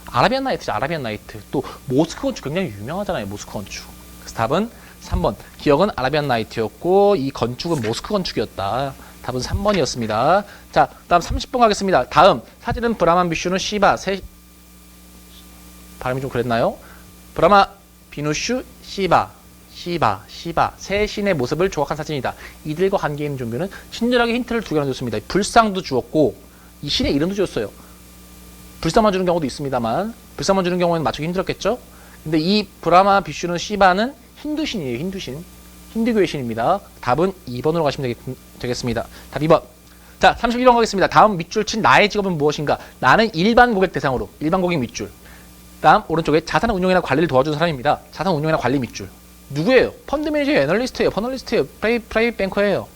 아라비안 나이트죠, 아라비안 나이트. 또 모스크 건축 굉장히 유명하잖아요, 모스크 건축. 그래서 답은 3번. 기억은 아라비안 나이트였고 이 건축은 모스크 건축이었다. 답은 3번이었습니다. 자, 다음 30번 가겠습니다. 다음 사진은 브라만 비슈는 시바 발음이 좀 그랬나요? 브라마 비누슈 시바 세 신의 모습을 조각한 사진이다. 이들과 관계 있는 종교는 친절하게 힌트를 2개나 줬습니다. 불상도 주었고 이 신의 이름도 주었어요. 불상만 주는 경우도 있습니다만 불상만 주는 경우에는 맞추기 힘들었겠죠? 근데 이 브라마 비슈는 시바는 힌두신이에요. 힌두교의 신입니다. 답은 2번으로 가시면 되겠습니다. 답 2번. 자, 31번 가겠습니다. 다음 밑줄 친 나의 직업은 무엇인가? 나는 일반 고객 대상으로. 일반 고객 밑줄. 다음 오른쪽에 자산 운용이나 관리를 도와주는 사람입니다. 자산 운용이나 관리 밑줄. 누구예요? 펀드 매니저예요. 애널리스트예요. 퍼널리스트예요. 프라이빗 뱅커예요.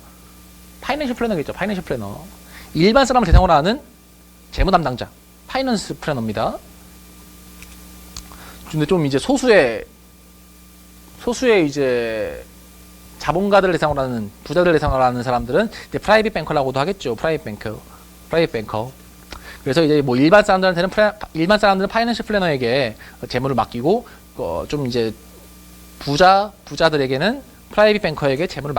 파이낸셜 플래너겠죠. 파이낸셜 플래너. 일반 사람을 대상으로 하는 재무 담당자. 파이낸스 플래너입니다. 근데 좀 이제 소수의 이제 자본가들을 대상으로 하는 부자들을 대상으로 하는 사람들은 이제 프라이빗 뱅커라고도 하겠죠. 프라이빗 뱅커. 그래서 이제 뭐 일반 사람들은 파이낸셜 플래너에게 재물을 맡기고 좀 이제 부자들에게는 프라이빗 뱅커에게 재물을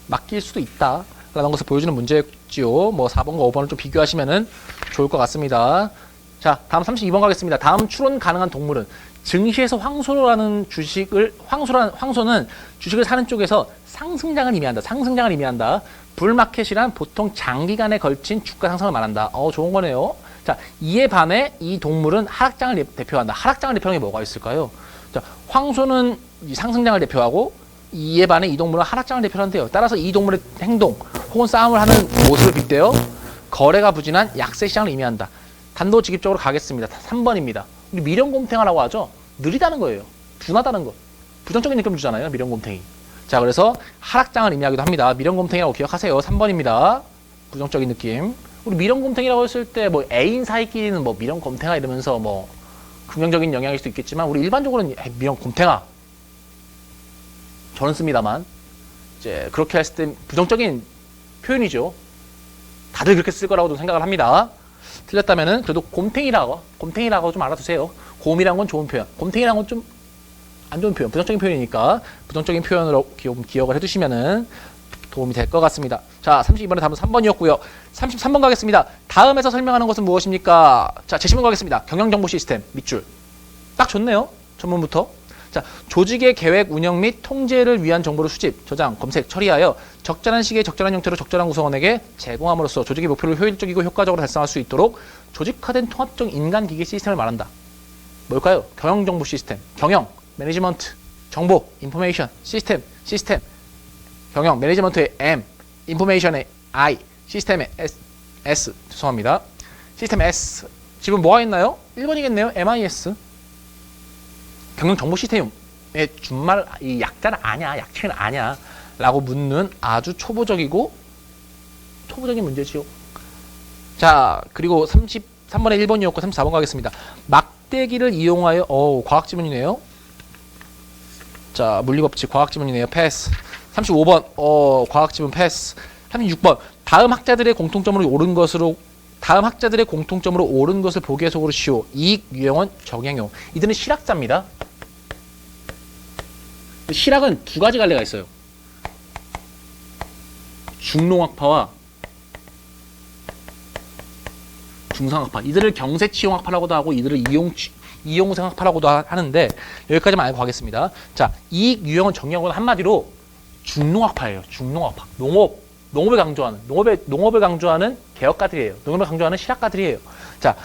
맡길 수도 있다라는 것을 보여주는 문제였지요. 뭐 4번과 5번을 좀 비교하시면은 좋을 것 같습니다. 자, 다음 32번 가겠습니다. 다음 추론 가능한 동물은? 증시에서 황소는 주식을 사는 쪽에서 상승장을 의미한다. 상승장을 의미한다. 불마켓이란 보통 장기간에 걸친 주가 상승을 말한다. 좋은 거네요. 자, 이에 반해 이 동물은 하락장을 대표한다. 하락장을 대표하는 게 뭐가 있을까요? 자, 황소는 이 상승장을 대표하고 이에 반해 이 동물은 하락장을 대표한대요. 따라서 이 동물의 행동 혹은 싸움을 하는 모습을 빗대어 거래가 부진한 약세 시장을 의미한다. 단도직입적으로 가겠습니다. 3번입니다. 우리 미련곰탱이라고 하죠. 느리다는 거예요. 둔하다는 거. 부정적인 느낌 주잖아요. 미련곰탱이. 자, 그래서 하락장을 의미하기도 합니다. 미련곰탱이라고 기억하세요. 3번입니다. 부정적인 느낌. 우리 미련곰탱이라고 했을 때 뭐 애인 사이끼리는 뭐 미련곰탱아 이러면서 뭐 긍정적인 영향일 수도 있겠지만 우리 일반적으로는 미련곰탱아 저는 씁니다만 이제 그렇게 했을 때 부정적인 표현이죠. 다들 그렇게 쓸 거라고도 생각을 합니다. 틀렸다면은 그래도 곰탱이라고 좀 알아두세요. 곰이란 건 좋은 표현, 곰탱이란 건 좀 안 좋은 표현, 부정적인 표현이니까 부정적인 표현으로 기억을 해두시면은 도움이 될 것 같습니다. 자, 32번의 답은 3번이었고요. 33번 가겠습니다. 다음에서 설명하는 것은 무엇입니까? 자, 제시문 가겠습니다. 경영정보 시스템 밑줄. 딱 좋네요. 전문부터. 자, 조직의 계획, 운영 및 통제를 위한 정보를 수집, 저장, 검색, 처리하여 적절한 시기에 적절한 형태로 적절한 구성원에게 제공함으로써 조직의 목표를 효율적이고 효과적으로 달성할 수 있도록 조직화된 통합적 인간-기계 시스템을 말한다. 뭘까요? 경영정보 시스템. 경영, 매니지먼트, 정보, 인포메이션, 시스템, 경영, 매니지먼트의 M, 인포메이션의 I, 시스템의 S, 죄송합니다. 시스템 S. 지금 뭐가 있나요? 1번이겠네요. MIS. 경영정보 시스템의 준말, 이 약자는 아냐, 약칭은 아냐 라고 묻는 아주 초보적인 문제지요. 자, 그리고 33번에 1번이었고 34번 가겠습니다. 막대기를 이용하여, 과학 지문이네요. 자, 물리법칙 과학 지문이네요. 패스. 35번, 과학 지문 패스. 36번, 다음 학자들의 공통점으로 옳은 것을 보기 해석으로 쉬워. 이익, 유형은 정행용. 이들은 실학자입니다. 실학은 두 가지 갈래가 있어요. 중농학파와 중상학파. 이들을 경세치용학파라고도 하고 이들을 이용생학파라고도 하는데 여기까지만 알고 가겠습니다. 자, 이익, 유형은 정형은 한마디로 중농학파예요. 중농학파. 농업을 강조하는 개혁가들이에요. 농업을 강조하는 실학가들이에요. 자,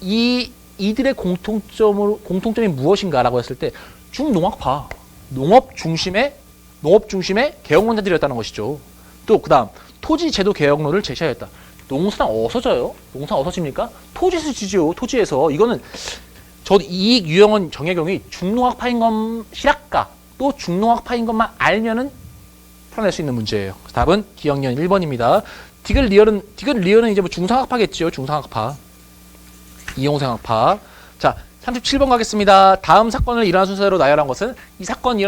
이들의 공통점이 무엇인가라고 했을 때 중농학파. 농업 중심의 개혁론자들이었다는 것이죠. 또 그다음 토지 제도 개혁론을 제시하였다. 농사는 어디서 져요? 농사 어디서 집니까? 토지에서 지죠. 토지에서. 이거는 저 이익, 유형은 정혜경이 중농학파인 건 실학가 또 중농학파인 것만 알면은 풀어낼 수 있는 문제예요. 답은 기억년 1번입니다. 디귿 리얼은 이제 뭐 중상학파겠죠. 중상학파. 이용생학파. 자, 37번 가겠습니다. 다음 사건을 일어난 순서대로 나열한 것은 이 사건이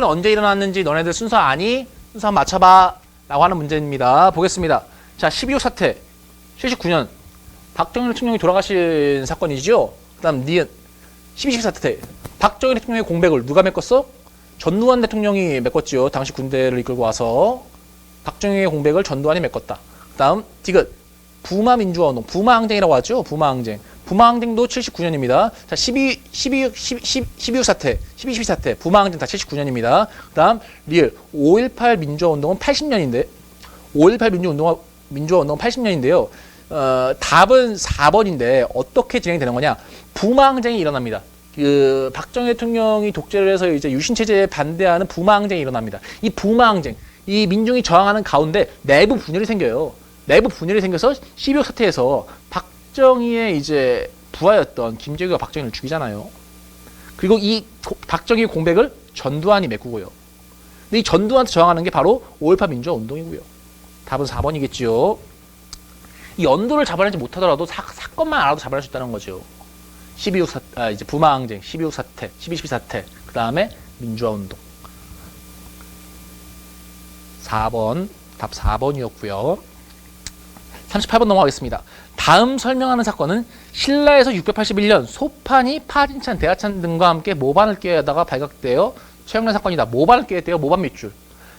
언제 일어났는지 너네들 순서 아니? 순서 한번 맞춰봐 라고 하는 문제입니다. 보겠습니다. 자, 12.6 사태 79년 박정희 대통령이 돌아가신 사건이죠. 그 다음 니은 12.12 사태 박정희 대통령의 공백을 누가 메꿨어? 전두환 대통령이 메꿨지요. 당시 군대를 이끌고 와서 박정희의 공백을 전두환이 메꿨다. 그 다음 디귿 부마민주화운동 부마항쟁이라고 하죠. 부마항쟁도 79년입니다. 자, 12.6 사태 12.12 사태 부마항쟁 다 79년입니다. 그 다음 리을 5.18 민주화운동은 80년인데 5.18 민주화운동은 80년인데요. 답은 4번인데 어떻게 진행되는 거냐? 부마항쟁이 일어납니다. 그 박정희 대통령이 독재를 해서 이제 유신체제에 반대하는 부마항쟁이 일어납니다. 이 부마항쟁, 이 민중이 저항하는 가운데 내부 분열이 생겨요. 내부 분열이 생겨서 12.6 사태에서 박정희의 이제 부하였던 김재규가 박정희를 죽이잖아요. 그리고 이 박정희의 공백을 전두환이 메꾸고요. 근데 이 전두환한테 저항하는 게 바로 5.18 민주화 운동이고요. 답은 4번이겠지요. 이 연도를 잡아내지 못하더라도 사건만 알아도 잡아낼 수 있다는 거죠. 12.6 이제 부마항쟁, 12.6 사태, 12.12 사태, 그 다음에 민주화 운동. 4번, 답 4번이었고요. 38번 넘어가겠습니다. 다음 설명하는 사건은 신라에서 681년 소판이 파진찬, 대하찬 등과 함께 모반을 꾀하다가 발각되어 처형된 사건이다. 모반을 꾀했대요. 모반 밑줄.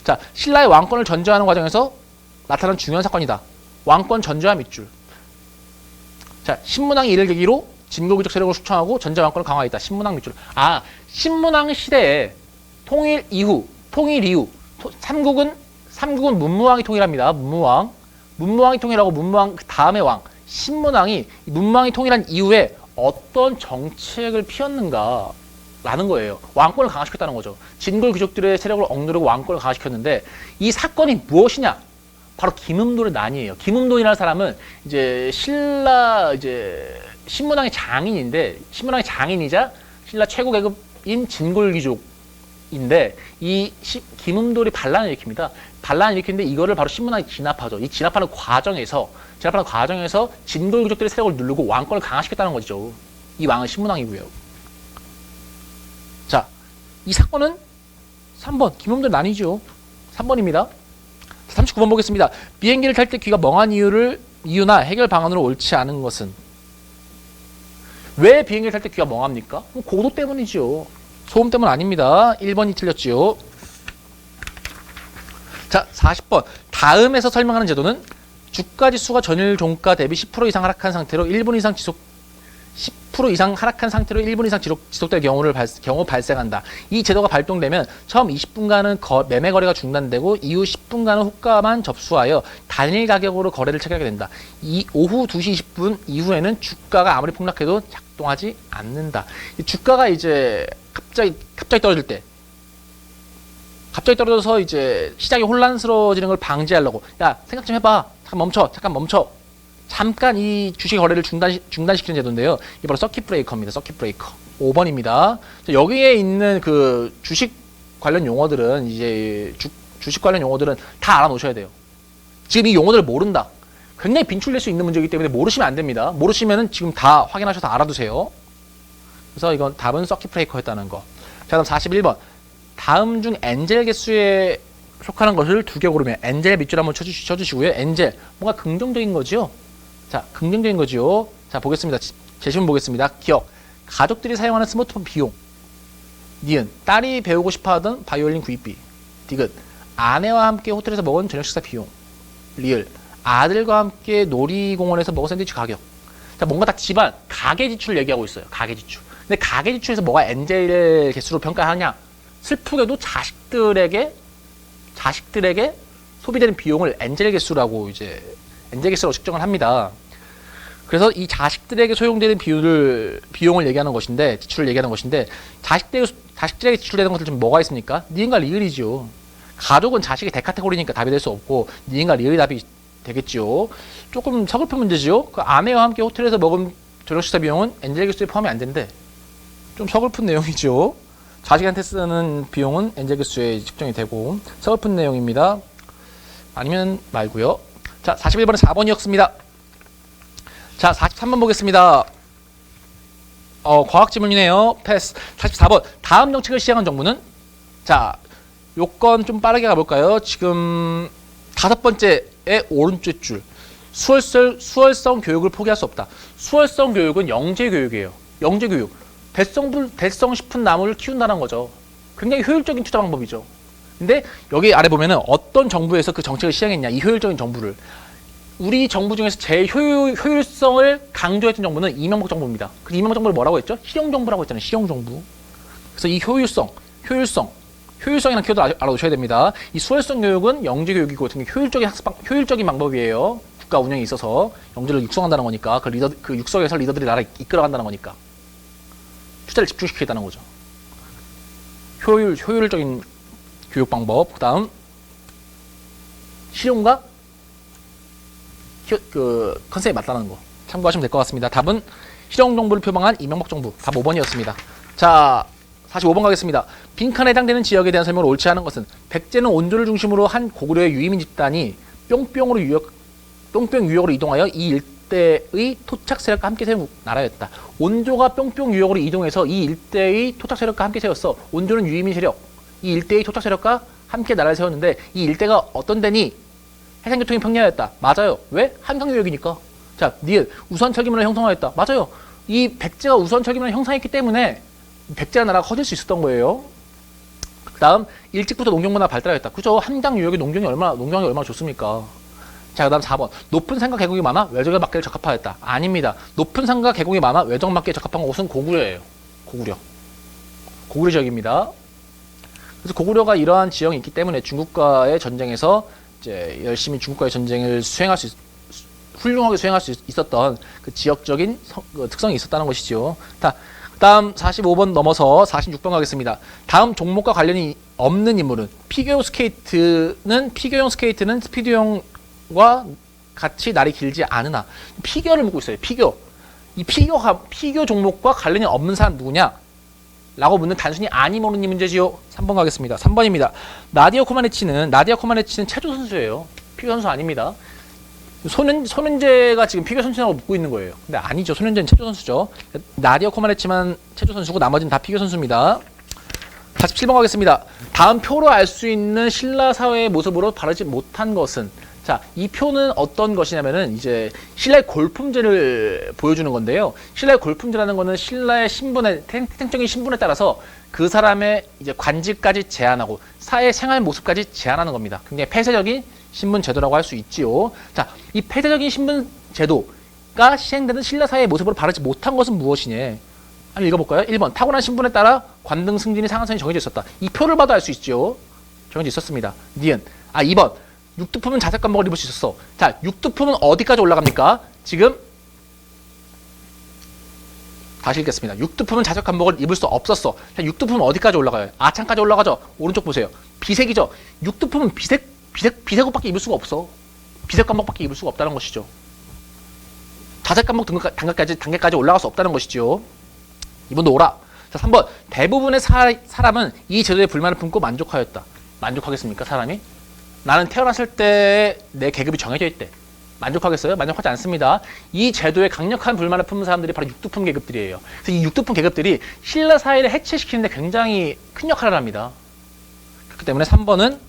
자, 신라의 왕권을 전제하는 과정에서 나타난 중요한 사건이다. 왕권 전제와 밑줄. 자, 신문왕이 이를 계기로 진골기적 세력을 숙청하고 전제 왕권을 강화했다. 신문왕 밑줄. 아, 신문왕 시대에 통일 이후 삼국은 문무왕이 통일합니다. 문무왕이 통일하고 문무왕 그 다음의 왕 신문왕이 문무왕이 통일한 이후에 어떤 정책을 피웠는가 라는 거예요. 왕권을 강화시켰다는 거죠. 진골 귀족들의 세력을 억누르고 왕권을 강화시켰는데 이 사건이 무엇이냐? 바로 김음돈의 난이에요. 김음돈이라는 사람은 이제 신라 이제 신문왕의 장인인데 신문왕의 장인이자 신라 최고 계급인 진골 귀족인데 이 김음돈이 반란을 일으킵니다. 반란을 일으키는데 이거를 바로 신문왕이 진압하죠. 이 진압하는 과정에서 진골 귀족들의 세력을 누르고 왕권을 강화시켰다는 거죠. 이 왕은 신문왕이고요. 자, 이 사건은 3번 김음돈 난이죠. 3번입니다. 39번 보겠습니다. 비행기를 탈 때 귀가 멍한 이유나 해결 방안으로 옳지 않은 것은? 왜 비행기를 탈 때 귀가 멍합니까? 고도 때문이죠. 소음 때문 아닙니다. 1번이 틀렸지요. 자, 40번. 다음에서 설명하는 제도는 주가 지수가 전일 종가 대비 10% 이상 하락한 상태로 1분 이상 10% 이상 하락한 상태로 1분 이상 지속될 경우 발생한다. 이 제도가 발동되면 처음 20분간은 매매 거래가 중단되고 이후 10분간은 호가만 접수하여 단일 가격으로 거래를 체결하게 된다. 오후 2시 20분 이후에는 주가가 아무리 폭락해도 작동하지 않는다. 주가가 이제 갑자기 떨어질 때, 갑자기 떨어져서 이제 시장이 혼란스러워지는 걸 방지하려고, 야 생각 좀 해봐, 잠깐 멈춰. 잠깐 이 주식 거래를 중단시키는 제도인데요. 이게 바로 서킷 브레이커입니다. 서킷 브레이커. 5번입니다. 여기에 있는 그 주식 관련 용어들은 주식 관련 용어들은 다 알아놓으셔야 돼요. 지금 이 용어들을 모른다. 굉장히 빈출될 수 있는 문제이기 때문에 모르시면 안 됩니다. 모르시면은 지금 다 확인하셔서 알아두세요. 그래서 이건 답은 서킷 브레이커였다는 거. 자, 그다음 41번. 다음 중 엔젤 개수에 속하는 것을 두 개 고르면 엔젤 밑줄 한번 쳐주시고요. 엔젤 뭔가 긍정적인 거죠. 자, 긍정적인 거지요. 자, 보겠습니다. 제시문 보겠습니다. 기억. 가족들이 사용하는 스마트폰 비용. 니은. 딸이 배우고 싶어 하던 바이올린 구입비. 디귿. 아내와 함께 호텔에서 먹은 저녁 식사 비용. 리을. 아들과 함께 놀이공원에서 먹은 샌드위치 가격. 자, 뭔가 다 집안, 가계 지출을 얘기하고 있어요. 가계 지출. 근데 가계 지출에서 뭐가 엔젤 개수로 평가하냐? 슬프게도 자식들에게 소비되는 비용을 엔젤 개수라고 측정을 합니다. 그래서 이 자식들에게 소용되는 비용을 얘기하는 것인데, 지출을 얘기하는 것인데, 자식들에게 지출되는 것들 좀 뭐가 있습니까? 니은과 리을이죠. 가족은 자식의 대카테고리니까 답이 될 수 없고, 니은과 리을이 답이 되겠죠. 조금 서글픈 문제죠. 그 아내와 함께 호텔에서 먹은 저녁 식사 비용은 엔젤 개수에 포함이 안 되는데, 좀 서글픈 내용이죠. 자식한테 쓰는 비용은 엔젤 개수에 측정이 되고, 서글픈 내용입니다. 아니면 말고요. 자, 41번은 4번이었습니다. 자, 43번 보겠습니다. 과학 지문이네요. 패스. 44번. 다음 정책을 시행한 정부는? 자, 요건 좀 빠르게 가볼까요? 지금 5번째의 오른쪽 줄. 수월성 교육을 포기할 수 없다. 수월성 교육은 영재 교육이에요. 영재 교육. 대성 싶은 나무를 키운다는 거죠. 굉장히 효율적인 투자 방법이죠. 근데 여기 아래 보면은 어떤 정부에서 그 정책을 시행했냐, 이 효율적인 정부를. 우리 정부 중에서 제일 효율성을 강조했던 정부는 이명박 정부입니다. 그 이명박 정부를 뭐라고 했죠? 실용정부라고 했잖아요. 실용정부. 그래서 이 효율성이라는 키워드 알아두셔야 됩니다. 이 수월성 교육은 영재 교육이고 효율적인 방법이에요. 국가 운영에 있어서 영재를 육성한다는 거니까, 그 육성에서 리더들이 나라를 이끌어간다는 거니까. 투자를 집중시키겠다는 거죠. 효율적인 교육 방법. 그 다음 실용과 컨셉에 맞다는 거 참고하시면 될 것 같습니다. 답은 실용 정부를 표방한 이명박 정부. 답 5번이었습니다. 자, 45번 가겠습니다. 빈칸에 해당되는 지역에 대한 설명을 옳지 않은 것은? 백제는 온조를 중심으로 한 고구려의 유이민 집단이 뿅뿅 유역으로 이동하여 이 일대의 토착 세력과 함께 세운 나라였다. 온조가 뿅뿅 유역으로 이동해서 이 일대의 토착 세력과 함께 세웠어. 온조는 유이민 세력, 이 일대의 토착 세력과 함께 나라를 세웠는데, 이 일대가 어떤 데니? 해상교통이 평야였다. 맞아요. 왜? 한강유역이니까. 자, 니은. 우수한 철기문을 형성하였다. 맞아요. 이 백제가 우수한 철기문을 형성했기 때문에 백제 나라가 커질 수 있었던 거예요. 그 다음, 일찍부터 농경문화가 발달하였다. 그죠? 한강유역의 농경이 얼마나 좋습니까? 자, 그 다음 4번. 높은 산과 계곡이 많아 외적에 맞기에 적합하였다. 아닙니다. 높은 산과 계곡이 많아 외적 맞기에 적합한 곳은 고구려예요. 고구려. 고구려 지역입니다. 그래서 고구려가 이러한 지형이 있기 때문에 중국과의 전쟁에서 이제 열심히 중국과의 전쟁을 훌륭하게 수행할 수 있었던 그 지역적인 그 특성이 있었다는 것이죠. 다음 45번 넘어서 46번 가겠습니다. 다음 종목과 관련이 없는 인물은 피겨용 스케이트는 스피드용과 같이 날이 길지 않으나 피겨를 묻고 있어요. 피겨. 이 피겨 종목과 관련이 없는 사람 누구냐? 라고 묻는 단순히 아니 모르는 문제지요. 3번 가겠습니다. 3번입니다. 나디아 코마네치는 체조 선수예요. 피겨 선수 아닙니다. 손흥재가 지금 피겨 선수라고 묻고 있는 거예요. 근데 아니죠. 손흥재는 체조 선수죠. 나디아 코마네치만 체조 선수고 나머지는 다 피겨 선수입니다. 47번 가겠습니다. 다음 표로 알 수 있는 신라 사회의 모습으로 바르지 못한 것은, 자, 이 표는 어떤 것이냐면은 이제 신라의 골품제를 보여주는 건데요. 신라의 골품제라는 거는 신라의 신분에, 태생적인 신분에 따라서 그 사람의 이제 관직까지 제한하고 사회 생활 모습까지 제한하는 겁니다. 굉장히 폐쇄적인 신분 제도라고 할 수 있지요. 자, 이 폐쇄적인 신분 제도가 시행되는 신라 사회의 모습으로 바르지 못한 것은 무엇이냐? 한번 읽어볼까요? 1번. 타고난 신분에 따라 관등 승진이 상한선이 정해져 있었다. 이 표를 봐도 알 수 있죠. 정해져 있었습니다. 니은. 2번. 육두품은 자색 관복을 입을 수 있었어. 자, 육두품은 어디까지 올라갑니까? 지금 다시 읽겠습니다. 육두품은 자색 관복을 입을 수 없었어. 자, 육두품은 어디까지 올라가요? 아창까지 올라가죠. 오른쪽 보세요. 비색이죠. 육두품은 비색 옷밖에 입을 수가 없어. 비색 관복밖에 입을 수가 없다는 것이죠. 자색 관복 단계까지 올라갈 수 없다는 것이죠. 이번도 오라. 자, 3번. 대부분의 사람은 이 제도에 불만을 품고 만족하였다. 만족하겠습니까, 사람이? 나는 태어났을 때 내 계급이 정해져 있대. 만족하겠어요? 만족하지 않습니다. 이 제도에 강력한 불만을 품는 사람들이 바로 육두품 계급들이에요. 그래서 이 육두품 계급들이 신라 사회를 해체시키는데 굉장히 큰 역할을 합니다. 그렇기 때문에 3번은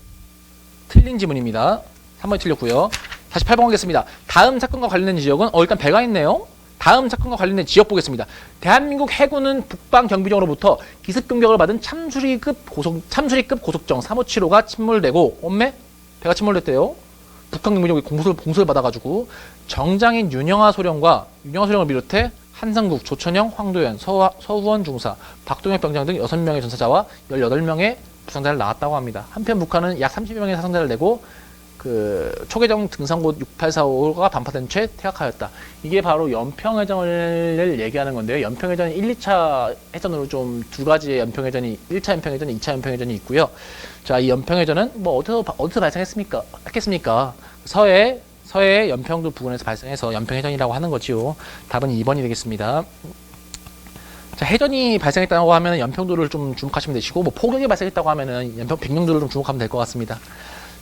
틀린 지문입니다. 3번이 틀렸고요. 48번 가겠습니다. 다음 사건과 관련된 지역은 일단 배가 있네요. 다음 사건과 관련된 지역 보겠습니다. 대한민국 해군은 북방 경비정으로부터 기습 공격을 받은 참수리급 고속정 3575가 침몰되고 배가 침몰됐대요. 북한 경비정이 공소를 받아가지고 정장인 윤영하 소령을 비롯해 한상국, 조천영, 황도현, 서후원 중사, 박동혁 병장 등 6명의 전사자와 18명의 부상자를 낳았다고 합니다. 한편 북한은 약 30여 명의 사상자를 내고 그 초계정 등산곳 6845가 반파된 채 퇴각하였다. 이게 바로 연평해전을 얘기하는 건데요. 연평해전 1, 2차 해전으로 좀 두 가지의 연평해전이 1차 연평해전, 2차 연평해전이 있고요. 자, 이 연평해전은 뭐 어디서 발생했습니까? 서해 연평도 부근에서 발생해서 연평해전이라고 하는 거지요. 답은 2번이 되겠습니다. 자, 해전이 발생했다고 하면 연평도를 좀 주목하시면 되시고, 뭐 포격이 발생했다고 하면은 백령도를 좀 주목하면 될 것 같습니다.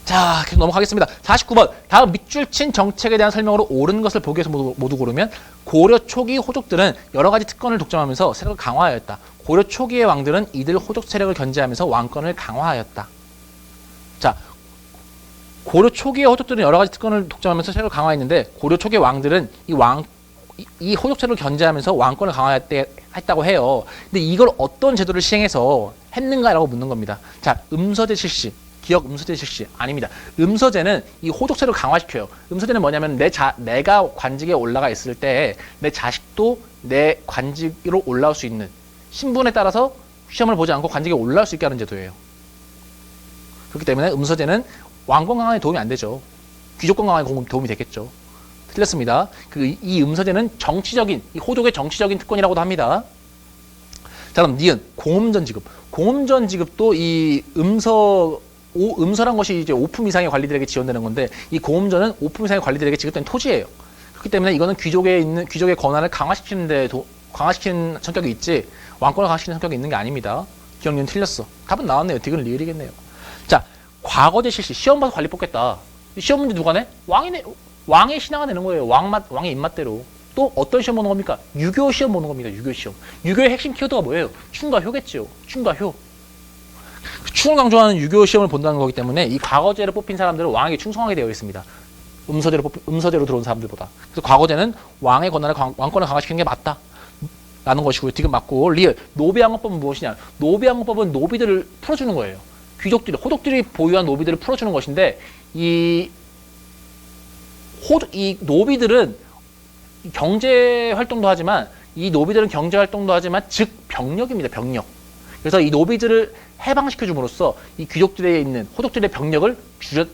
자, 계속 넘어가겠습니다. 49번. 다음 밑줄 친 정책에 대한 설명으로 옳은 것을 보기 위해서 모두 고르면 고려 초기 호족들은 여러 가지 특권을 독점하면서 세력을 강화하였다. 고려 초기의 왕들은 이들 호족 세력을 견제하면서 왕권을 강화하였다. 자, 고려 초기의 호족들은 여러 가지 특권을 독점하면서 세력을 강화했는데 고려 초기의 왕들은 이 호족 세력을 견제하면서 왕권을 강화했다고 해요. 근데 이걸 어떤 제도를 시행해서 했는가라고 묻는 겁니다. 자, 음서제 실시. 기억 음서제 실시 아닙니다. 음서제는 이 호족세를 강화시켜요. 음서제는 뭐냐면 내가 관직에 올라가 있을 때 내 자식도 내 관직으로 올라올 수 있는 신분에 따라서 시험을 보지 않고 관직에 올라올 수 있게 하는 제도예요. 그렇기 때문에 음서제는 왕권 강화에 도움이 안 되죠. 귀족권 강화에 도움이 되겠죠. 틀렸습니다. 이 음서제는 이 호족의 정치적인 특권이라고도 합니다. 자, 그럼 니은 공음전 지급. 공음전 지급도 이 음서란 것이 이제 5품 이상의 관리들에게 지원되는 건데 이 공음전은 5품 이상의 관리들에게 지급된 토지예요. 그렇기 때문에 이거는 귀족의 권한을 강화시키는 성격이 있지 왕권을 강화시키는 성격이 있는 게 아닙니다. 기억력은 틀렸어. 답은 나왔네요. 디귿은 리을이겠네요. 자, 과거제 실시. 시험 봐서 관리 뽑겠다. 시험 문제 누가 내? 왕의 신하가 내는 거예요. 왕의 입맛대로. 또 어떤 시험 보는 겁니까? 유교 시험 보는 겁니다. 유교 시험. 유교의 핵심 키워드가 뭐예요? 충과 효겠지요. 충과 효. 충을 강조하는 유교 시험을 본다는 거기 때문에 이 과거제를 뽑힌 사람들은 왕에게 충성하게 되어 있습니다. 음서제로 들어온 사람들보다. 그래서 과거제는 왕의 권한을 왕권을 강화시키는 게 맞다. 라는 것이고요. 디귿 맞고 리을. 노비양어법은 무엇이냐? 노비양어법은 노비들을 풀어주는 거예요. 호족들이 보유한 노비들을 풀어주는 것인데 이 이 노비들은 경제 활동도 하지만 즉 병력입니다. 병력. 그래서 이 노비들을 해방시켜 줌으로써 이 귀족들에 있는 호족들의 병력을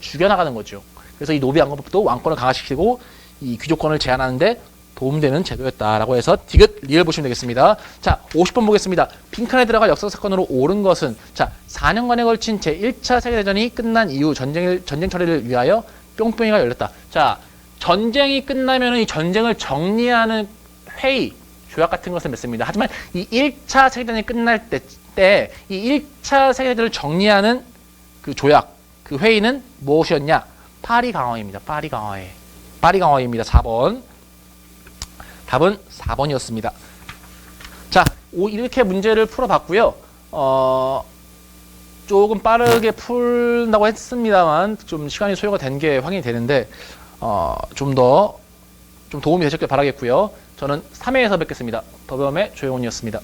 죽여나가는 거죠. 그래서 이 노비 왕권법도 왕권을 강화시키고 이 귀족권을 제한하는데 도움되는 제도였다라고 해서 디귿 리을 보시면 되겠습니다. 자, 50번 보겠습니다. 빈칸에 들어갈 역사 사건으로 옳은 것은, 자, 4년간에 걸친 제1차 세계대전이 끝난 이후 전쟁 처리를 위하여 뿅뿅이가 열렸다. 자, 전쟁이 끝나면 이 전쟁을 정리하는 회의, 조약 같은 것을 맺습니다. 하지만 이 1차 세계대전이 끝날 때 이 1차 세계대전을 정리하는 그 조약, 그 회의는 무엇이었냐? 파리 강화회입니다. 파리 강화회. 파리 강화회입니다. 4번. 답은 4번이었습니다. 자, 이렇게 문제를 풀어봤고요. 조금 빠르게 풀다고 했습니다만 좀 시간이 소요가 된 게 확인이 되는데 좀 도움이 되셨길 바라겠고요. 저는 3회에서 뵙겠습니다. 더블엄의 조영훈이었습니다.